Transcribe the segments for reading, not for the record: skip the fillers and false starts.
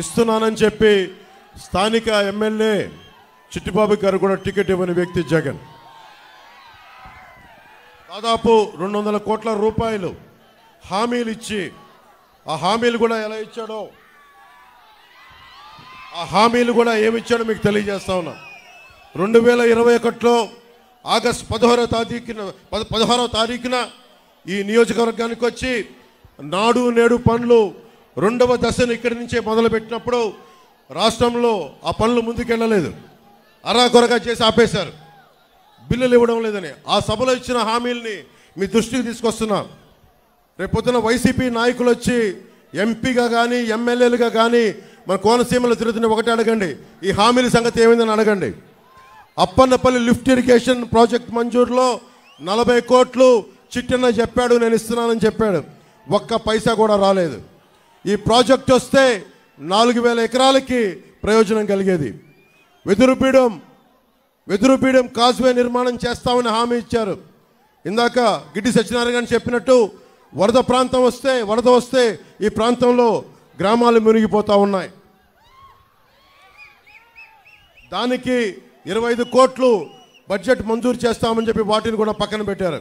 ఇస్తున్నానని చెప్పి స్థానిక ఎమ్మెల్యే చిట్టిబాబు గారు కూడా టికెట్ ఇవ్వని వ్యక్తి జగన్. దాదాపు 200 కోట్ల రూపాయలు హామీలు ఇచ్చి ఆ హామీలు కూడా ఎలా ఇచ్చాడో ఆ హామీలు కూడా ఏమిచ్చాడో మీకు తెలియజేస్తా ఉన్నా. 2021లో ఆగస్టు 16వ తారీఖున ఈ నియోజకవర్గానికి వచ్చి నాడు నేడు పనులు 2వ దశను ఇక్కడి నుంచే మొదలుపెట్టినప్పుడు రాష్ట్రంలో ఆ పనులు ముందుకెళ్ళలేదు, అరాకొరగా చేసి ఆపేశారు, బిల్లులు ఇవ్వడం లేదని. ఆ సభలో ఇచ్చిన హామీల్ని మీ దృష్టికి తీసుకొస్తున్నా. రేపొద్దున వైసీపీ నాయకులు వచ్చి ఎంపీగా కానీ ఎమ్మెల్యేలుగా కానీ మన కోనసీమలో తిరుగుతున్న ఒకటి అడగండి, ఈ హామీల సంగతి ఏమైందని అడగండి. అప్పన్నపల్లి లిఫ్ట్ ఇరిగేషన్ ప్రాజెక్ట్ మంజూరులో 40 కోట్లు చిట్టన్న చెప్పాడు, నేను ఇస్తున్నానని చెప్పాడు. ఒక్క పైసా కూడా రాలేదు. ఈ ప్రాజెక్ట్ వస్తే 4000 ఎకరాలకి ప్రయోజనం కలిగేది. వెదురుపీడం కాజ్వే నిర్మాణం చేస్తామని హామీ ఇచ్చారు. ఇందాక గిడ్డి సత్యనారాయణ గారు చెప్పినట్టు వరద వస్తే ఈ ప్రాంతంలో గ్రామాలు మునిగిపోతూ ఉన్నాయి. దానికి 25 కోట్లు బడ్జెట్ మంజూరు చేస్తామని చెప్పి వాటిని కూడా పక్కన పెట్టారు.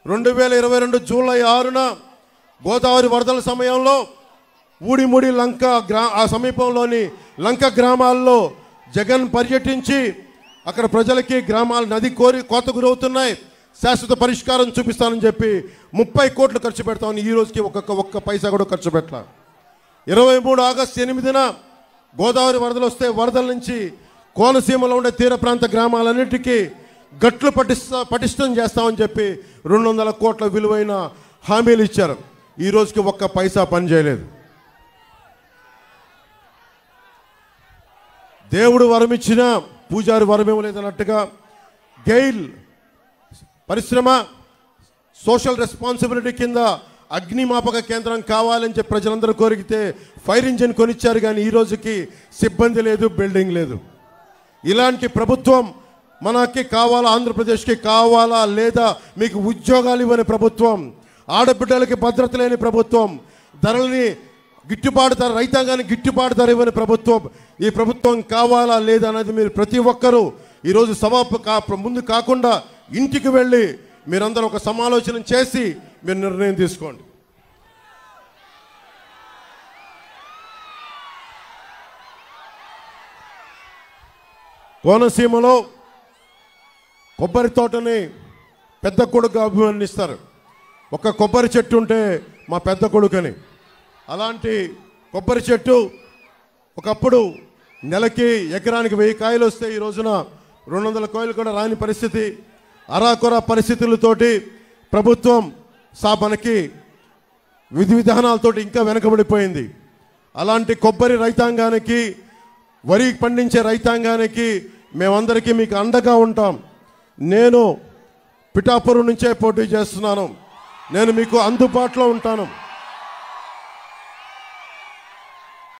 2022 జూలై 6న గోదావరి వరదల సమయంలో ఊడిముడి లంక ఆ సమీపంలోని లంక గ్రామాల్లో జగన్ పర్యటించి అక్కడ ప్రజలకి గ్రామాలు నది కోత గురవుతున్నాయి, శాశ్వత పరిష్కారం చూపిస్తానని చెప్పి 30 కోట్లు ఖర్చు పెడతామని ఈ రోజుకి ఒక్క పైసా కూడా ఖర్చు పెట్టాల. 23 ఆగస్టు 8న గోదావరి వరదలు వస్తే వరదల నుంచి కోనసీమలో ఉండే తీర ప్రాంత గ్రామాలన్నిటికీ గట్లు పటిష్టం చేస్తామని చెప్పి 200 కోట్ల విలువైన హామీలు ఇచ్చారు. ఈ రోజుకి ఒక్క పైసా పని చేయలేదు. దేవుడు వరం ఇచ్చినా పూజారి వరం ఇవ్వలేదన్నట్టుగా గెయిల్ పరిశ్రమ సోషల్ రెస్పాన్సిబిలిటీ కింద అగ్నిమాపక కేంద్రం కావాలని చెప్పి ప్రజలందరూ కోరికితే ఫైర్ ఇంజిన్ కొనిచ్చారు, కానీ ఈ రోజుకి సిబ్బంది లేదు, బిల్డింగ్ లేదు. ఇలాంటి ప్రభుత్వం మనకి కావాలా? ఆంధ్రప్రదేశ్కి కావాలా? లేదా మీకు ఉద్యోగాలు ఇవ్వని ప్రభుత్వం, ఆడబిడ్డలకి భద్రత లేని ప్రభుత్వం, ధరలని రైతాంగానికి గిట్టుబాటు ధర ఇవ్వని ప్రభుత్వం, ఈ ప్రభుత్వం కావాలా లేదా అనేది మీరు ప్రతి ఒక్కరూ ఈరోజు ముందు కాకుండా ఇంటికి వెళ్ళి మీరందరూ ఒక సమాలోచన చేసి మీరు నిర్ణయం తీసుకోండి. కోనసీమలో కొబ్బరి తోటని పెద్ద కొడుకు అభివర్ణిస్తారు. ఒక కొబ్బరి చెట్టు ఉంటే మా పెద్ద కొడుకని. అలాంటి కొబ్బరి చెట్టు ఒకప్పుడు నెలకి ఎకరానికి 1000 కాయలు వస్తే ఈ రోజున 200 కాయలు కూడా రాని పరిస్థితి, అరాకొర పరిస్థితులతోటి ప్రభుత్వం మనకి విధి విధానాలతోటి ఇంకా వెనకబడిపోయింది. అలాంటి కొబ్బరి రైతాంగానికి, వరి పండించే రైతాంగానికి మేమందరికీ మీకు అండగా ఉంటాం. నేను పిఠాపురం నుంచే పోటీ చేస్తున్నాను, నేను మీకు అందుబాటులో ఉంటాను.